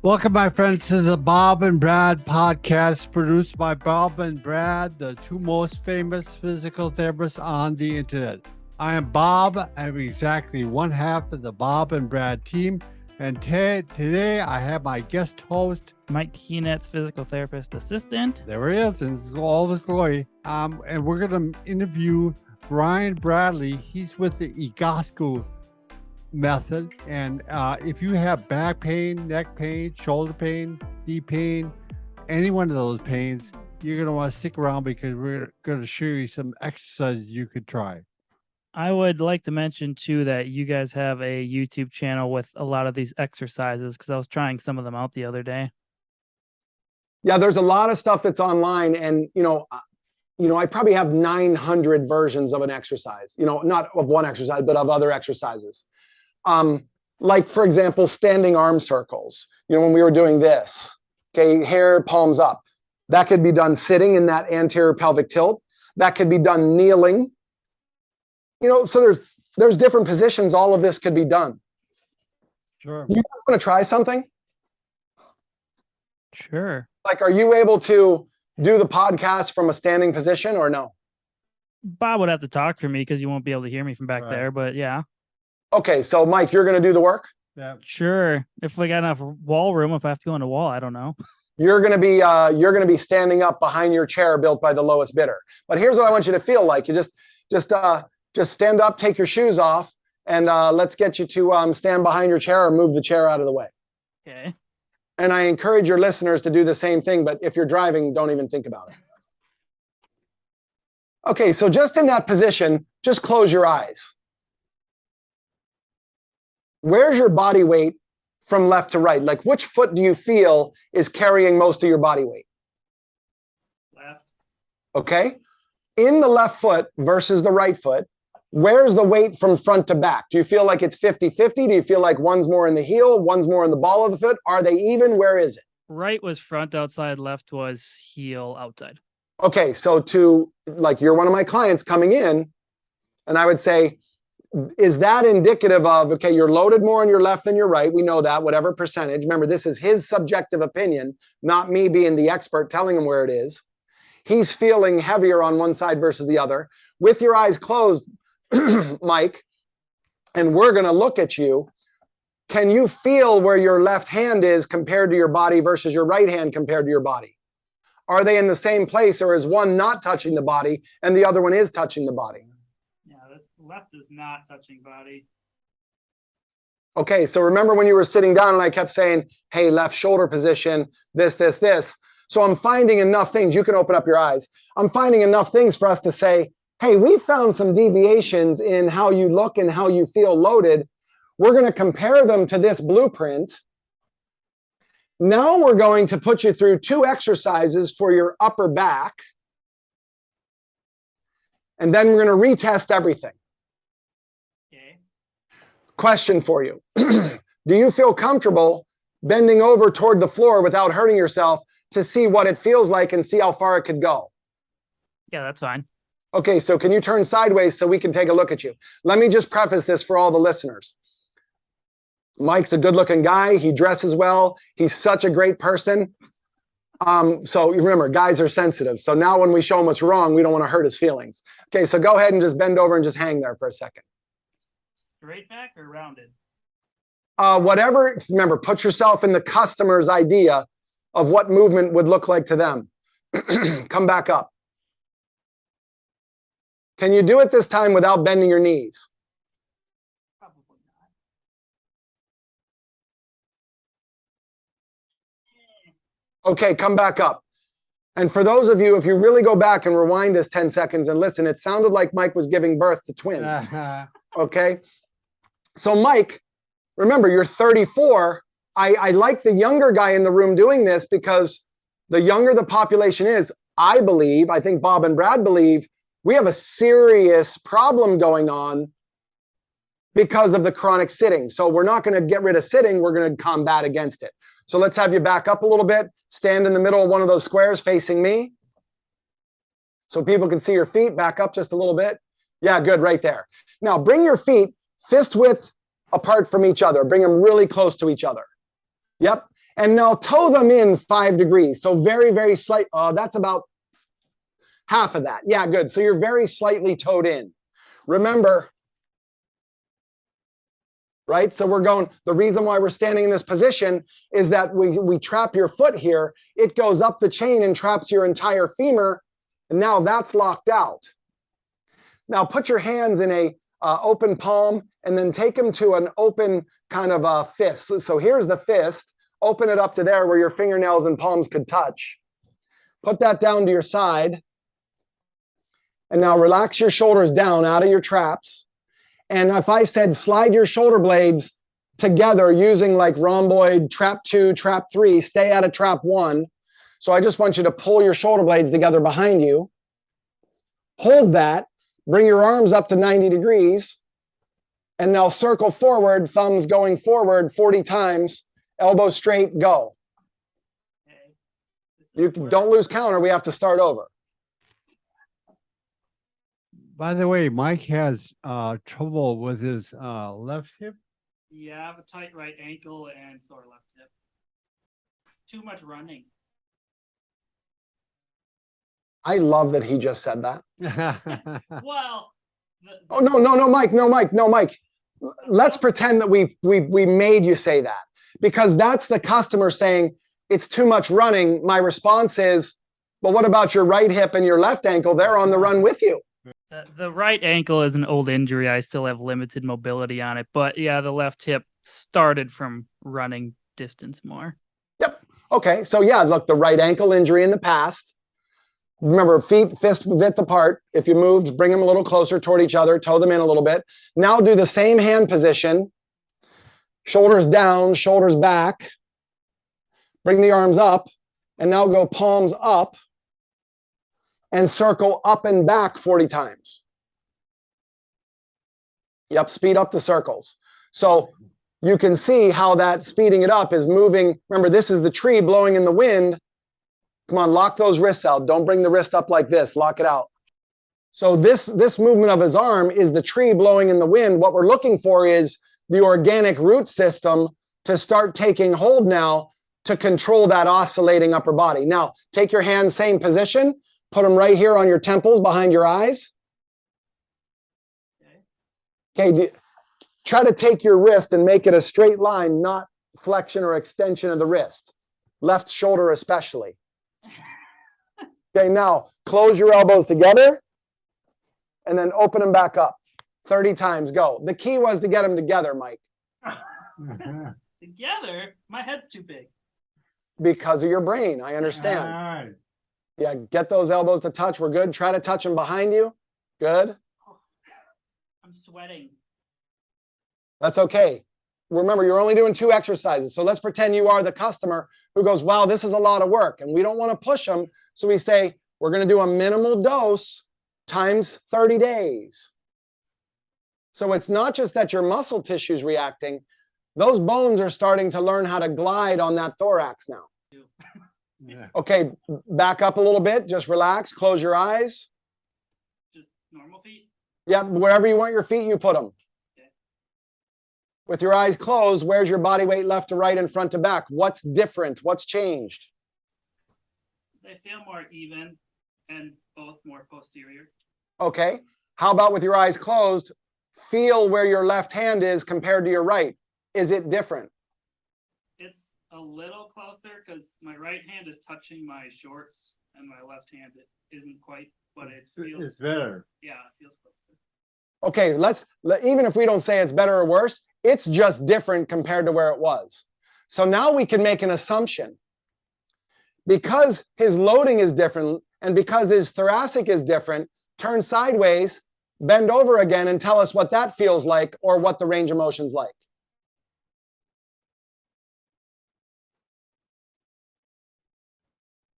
Welcome, my friends, to the Bob and Brad podcast, produced by Bob and Brad, the two most famous physical therapists on the internet. I am Bob. I'm exactly one half of the Bob and Brad team. And today I have my guest host, Mike Keenet's physical therapist assistant. There he is, in all his glory. And we're going to interview Brian Bradley. He's with the Egoscue Method. And if you have back pain, neck pain, shoulder pain, knee pain, any one of those pains, you're going to want to stick around because we're going to show you some exercises you could try. I would like to mention too that you guys have a YouTube channel with a lot of these exercises because I was trying some of them out the other day. Yeah, there's a lot of stuff that's online, and I probably have 900 versions of an exercise. Not of one exercise, but of other exercises. Like, for example, standing arm circles. When we were doing this, okay, hair palms up. That could be done sitting in that anterior pelvic tilt. That could be done kneeling. So there's different positions. All of this could be done. Sure. You guys want to try something? Sure. Like, are you able to do the podcast from a standing position or no? Bob would have to talk for me because you won't be able to hear me from back there, but yeah. Okay, so Mike, you're going to do the work? Yeah. Sure. If we got enough wall room, if I have to go on a wall, I don't know. You're going to be standing up behind your chair built by the lowest bidder. But here's what I want you to feel like. You just stand up, take your shoes off, and let's get you to stand behind your chair or move the chair out of the way. Okay. And I encourage your listeners to do the same thing, but if you're driving, don't even think about it. Okay, so just in that position, just close your eyes. Where's your body weight from left to right? Like, which foot do you feel is carrying most of your body weight? Left. Okay. In the left foot versus the right foot, where's the weight from front to back? Do you feel like it's 50-50? Do you feel like one's more in the heel, one's more in the ball of the foot? Are they even? Where is it? Right was front outside, left was heel outside. Okay, so you're one of my clients coming in, and I would say, is that indicative of, okay, you're loaded more on your left than your right? We know that, whatever percentage. Remember, this is his subjective opinion, not me being the expert telling him where it is. He's feeling heavier on one side versus the other. With your eyes closed, Mike, and we're going to look at you. Can you feel where your left hand is compared to your body versus your right hand compared to your body? Are they in the same place, or is one not touching the body and the other one is touching the body? Yeah, the left is not touching body. Okay, so remember when you were sitting down and I kept saying, hey, left shoulder position, this. So I'm finding enough things. You can open up your eyes. I'm finding enough things for us to say, hey, we found some deviations in how you look and how you feel loaded. We're going to compare them to this blueprint. Now we're going to put you through 2 exercises for your upper back. And then we're going to retest everything. Okay. Question for you. Do you feel comfortable bending over toward the floor without hurting yourself to see what it feels like and see how far it could go? Yeah, that's fine. Okay, so can you turn sideways so we can take a look at you? Let me just preface this for all the listeners. Mike's a good-looking guy. He dresses well. He's such a great person. So you remember, guys are sensitive. So now when we show him what's wrong, we don't want to hurt his feelings. Okay, so go ahead and just bend over and just hang there for a second. Straight back or rounded? Whatever. Remember, put yourself in the customer's idea of what movement would look like to them. Come back up. Can you do it this time without bending your knees? Probably not. Okay, come back up. And for those of you, if you really go back and rewind this 10 seconds and listen, it sounded like Mike was giving birth to twins. Okay? So Mike, remember, you're 34. I like the younger guy in the room doing this because the younger the population is, I think Bob and Brad believe, we have a serious problem going on because of the chronic sitting. So we're not going to get rid of sitting. We're going to combat against it. So let's have you back up a little bit. Stand in the middle of one of those squares facing me so people can see your feet. Back up just a little bit. Yeah, good, right there. Now bring your feet fist width apart from each other. Bring them really close to each other. Yep. And now toe them in 5 degrees. So very, very slight. That's about half of that. Yeah, good. So you're very slightly toed in. Remember, right? So we're going, the reason why we're standing in this position is that we trap your foot here. It goes up the chain and traps your entire femur. And now that's locked out. Now put your hands in a open palm and then take them to an open kind of a fist. So here's the fist. Open it up to there where your fingernails and palms could touch. Put that down to your side. And now relax your shoulders down out of your traps. And if I said slide your shoulder blades together using like rhomboid, trap 2, trap 3, stay out of trap 1. So I just want you to pull your shoulder blades together behind you. Hold that. Bring your arms up to 90 degrees. And now circle forward, thumbs going forward 40 times. Elbow straight, go. You don't lose count or we have to start over. By the way, Mike has trouble with his left hip. Yeah, I have a tight right ankle and sore left hip. Too much running. I love that he just said that. Well, Oh, no, Mike. Let's pretend that we made you say that, because that's the customer saying it's too much running. My response is, but what about your right hip and your left ankle? They're on the run with you. the right ankle is an old injury. I still have limited mobility on it, but yeah, the left hip started from running distance more. Yep. Okay. So yeah, look, the right ankle injury in the past. Remember, feet, fist width apart. If you moved, bring them a little closer toward each other, toe them in a little bit. Now do the same hand position. Shoulders down, shoulders back. Bring the arms up, and now go palms up and circle up and back 40 times. Yep, speed up the circles. So you can see how that speeding it up is moving. Remember, this is the tree blowing in the wind. Come on, lock those wrists out. Don't bring the wrist up like this. Lock it out. So this movement of his arm is the tree blowing in the wind. What we're looking for is the organic root system to start taking hold now to control that oscillating upper body. Now, take your hands, same position. Put them right here on your temples behind your eyes. Okay, try to take your wrist and make it a straight line, not flexion or extension of the wrist. Left shoulder especially. Okay, now close your elbows together and then open them back up. 30 times, go. The key was to get them together, Mike. Together? My head's too big. Because of your brain, I understand. Yeah, get those elbows to touch. We're good. Try to touch them behind you. Good. I'm sweating. That's okay. Remember, you're only doing 2 exercises. So let's pretend you are the customer who goes, wow, this is a lot of work. And we don't want to push them. So we say, we're going to do a minimal dose times 30 days. So it's not just that your muscle tissue is reacting. Those bones are starting to learn how to glide on that thorax now. Yeah. Okay, back up a little bit. Just relax. Close your eyes. Just normal feet? Yep, wherever you want your feet, you put them. Okay. With your eyes closed, where's your body weight left to right and front to back? What's different? What's changed? They feel more even and both more posterior. Okay, how about with your eyes closed? Feel where your left hand is compared to your right. Is it different? It's a little closer because my right hand is touching my shorts and my left hand isn't quite, but it feels. It's better. Yeah, it feels closer. Okay, even if we don't say it's better or worse, it's just different compared to where it was. So now we can make an assumption. Because his loading is different and because his thoracic is different, turn sideways, bend over again, and tell us what that feels like or what the range of motion's like.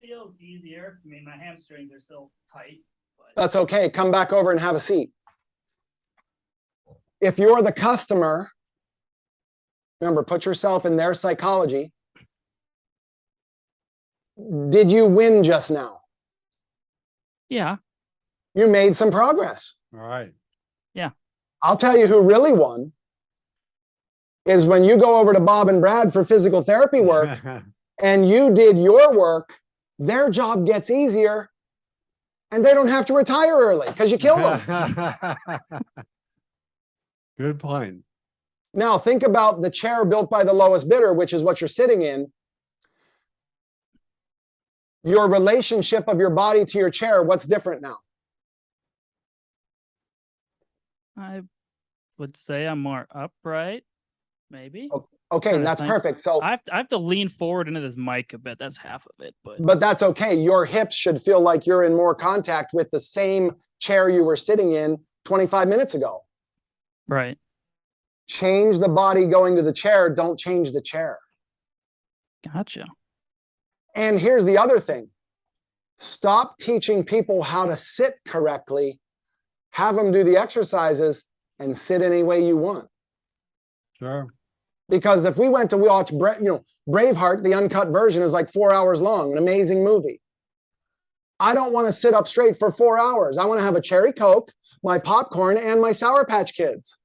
Feels easier. I mean, my hamstrings are still tight. But... That's okay. Come back over and have a seat. If you're the customer, remember, put yourself in their psychology. Did you win just now? Yeah. You made some progress. All right. Yeah. I'll tell you who really won is when you go over to Bob and Brad for physical therapy work and you did your work, their job gets easier and they don't have to retire early because you killed them. Good point. Now think about the chair built by the lowest bidder, which is what you're sitting in. Your relationship of your body to your chair, what's different now? I would say I'm more upright, maybe. Okay, and that's perfect. So I have to lean forward into this mic a bit. That's half of it, but that's okay. Your hips should feel like you're in more contact with the same chair you were sitting in 25 minutes ago. Right. Change the body going to the chair. Don't change the chair. Gotcha. And here's the other thing. Stop teaching people how to sit correctly. Have them do the exercises and sit any way you want. Sure. Because if we went to watch, Braveheart, the uncut version is like 4 hours long, an amazing movie. I don't want to sit up straight for 4 hours. I want to have a cherry Coke, my popcorn, and my Sour Patch Kids.